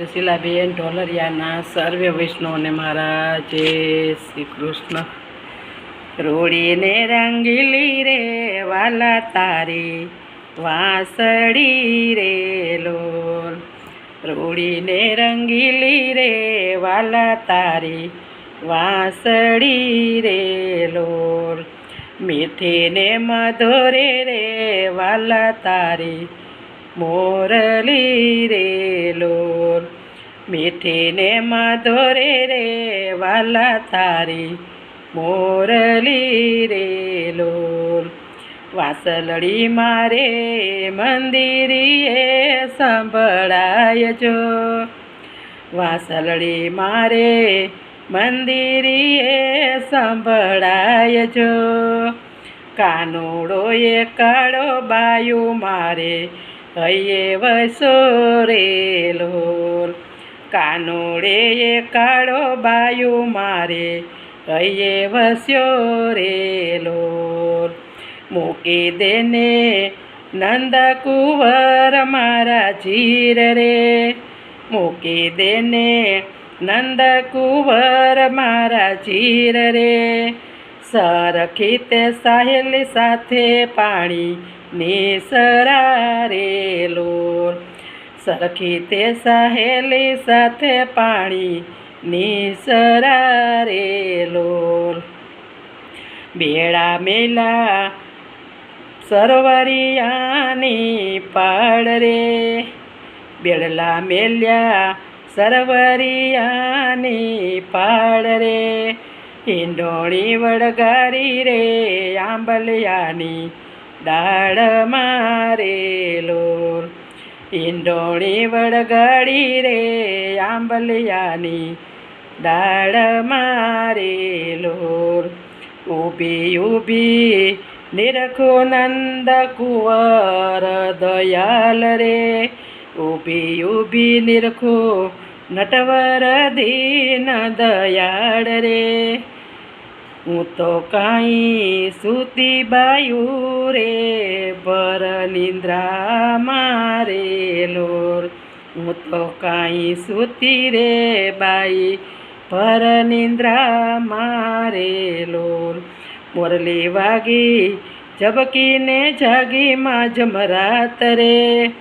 રસીલાબેન ઢોલરિયાના સર્વે વૈષ્ણવને મારા જય શ્રી કૃષ્ણ. રોડીને રંગીલી રે વાલા તારી વાંસળી રે લોલ. રોડીને રંગીલી રે વાલા તારી વાંસળી રે લોલ. મીઠીને મધુરે રે વાલા તારી મોરલી રે લોલ. મીઠીને મધુરે રે વાલા તારી મોરલી રે લોલ. વાસલડી મારે મંદિરીએ સંભળાય જો. વાસલડી મારે મંદિરીએ સંભળાય જો. કાનુડો એ કાળો બાયું મારે હૈયે વસો રે લોલ. કાનુડે એ કાળો બાયું મારે હૈયે વસ્યો રે લોલ. મૂકી દેને નંદકુંવર મારા ચીર રે. મૂકી દેને નંદકુંવર મારા ચીર રે. સરખી તે સાહેલી સાથે પાણી નિસરા રે લોલ. સરખી તે સહેલી સાથે પાણી નિસરા રે લોલ. બેડા મેલા સરવરિયાની પાડ રે. બેડલા મેલ્યા સરવરિયાની પાડ રે. હિંડોળી વળગારી રે આંબલિયાની ડાળ મારે લોલ. હિંડોળી વળગાડી રે આંબલિયાની ડાળ મારે લોલ. ઊભી ઊભી નિરખો નંદ કુંવર દયાલ રે. ઊભી ઊભી નિરખો નટવર દીન દયાળ રે. હું તો કાંઈ સૂતી બાયું રે ભર નિંદ્રા મારે લોલ. હું તો કાંઈ સૂતી રે બાઈ ભર નિંદ્રા મારે લોલ. મોરલી વાગી ઝબકીને જાગી માં જમરાત રે.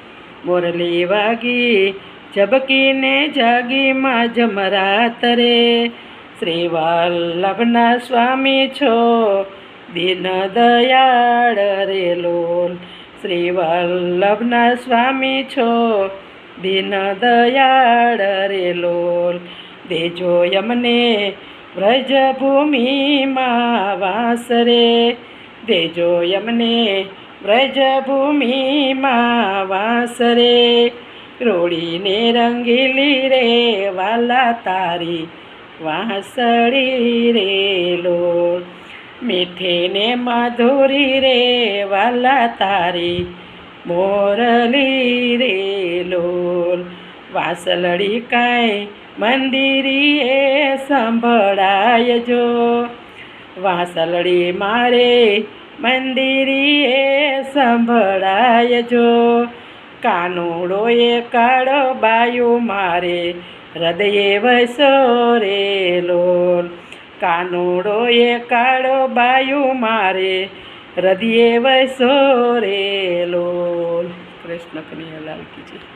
મોરલી વાગી ઝબકીને જાગી માં જમરાત રે. શ્રી વલ્લભના સ્વામી છો દીન દયાળ રે લોલ. શ્રી વલ્લભના સ્વામી છો દીન દયાળ રે લોલ. દેજો યમને વ્રજભૂમિમાં વાસ રે. દેજો યમને વ્રજભૂમિમાં વાસ રે. રોડીને રંગીલી રે વાલા તારી વાંસળી રે લોલ. મીઠીને મધુરી રે વાલા તારી મોરલી રે લોલ. વાસલડી કાંઈ મંદિરીએ સંભળાય જો. વાસલડી મારે મંદિરીએ સંભળાય જો. કાનુડો એ કાળો બાયું મારે હૃદયે વસો રે લોલ. કાનુડો એ કાળો બાયું મારે હૃદયે વસો રે લોલ. કૃષ્ણ કનૈયાલાલ કી જય.